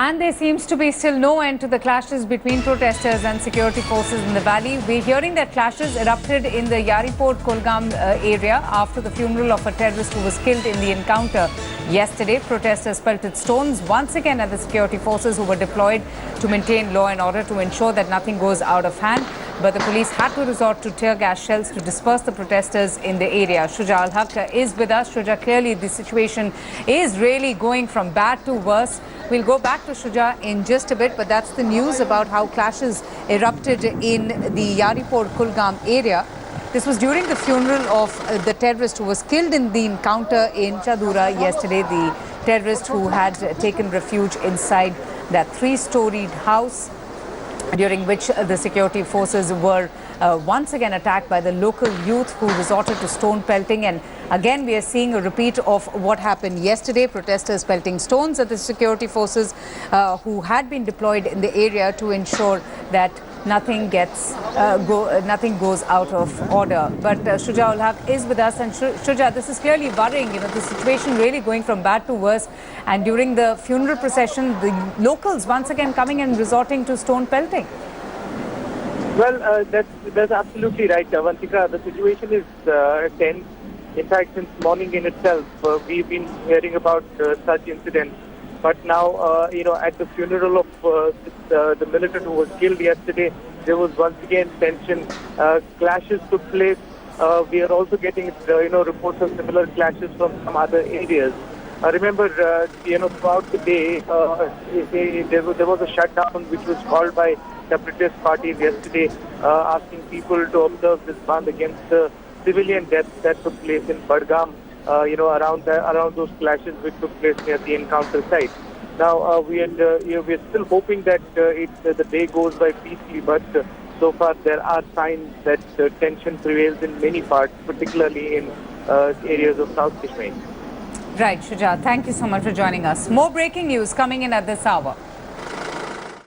And there seems to be still no end to the clashes between protesters and security forces in the valley. We're hearing that clashes erupted in the Yariport Kulgam area after the funeral of a terrorist who was killed in the encounter yesterday. Protesters pelted stones once again at the security forces who were deployed to maintain law and order to ensure that nothing goes out of hand. But the police had to resort to tear gas shells to disperse the protesters in the area. Shuja Al-Haq is with us. Shuja, clearly the situation is really going from bad to worse. We'll go back to Shuja in just a bit, but that's the news about how clashes erupted in the Yariport Kulgam area. This was during the funeral of the terrorist who was killed in the encounter in Chadura yesterday, the terrorist who had taken refuge inside that three-storied house, during which the security forces were once again attacked by the local youth who resorted to stone pelting. And again, we are seeing a repeat of what happened yesterday, protesters pelting stones at the security forces who had been deployed in the area to ensure that nothing goes out of order. But Shuja Al-Haq is with us, and Shuja, this is clearly worrying. The situation really going from bad to worse. And during the funeral procession, the locals once again coming and resorting to stone pelting. Well, that's absolutely right, Avantika. The situation is tense. In fact, since morning in itself, we've been hearing about such incidents. But now, at the funeral of the militant who was killed yesterday, there was once again tension. Clashes took place. We are also getting, reports of similar clashes from some other areas. Remember, throughout the day, there was a shutdown which was called by the protest parties yesterday, asking people to observe this ban against the civilian deaths that took place in Kulgam. Around those clashes which took place near the encounter site. Now, we're still hoping that the day goes by peacefully, but so far there are signs that tension prevails in many parts, particularly in areas of South Kashmir. Right, Shuja, thank you so much for joining us. More breaking news coming in at this hour.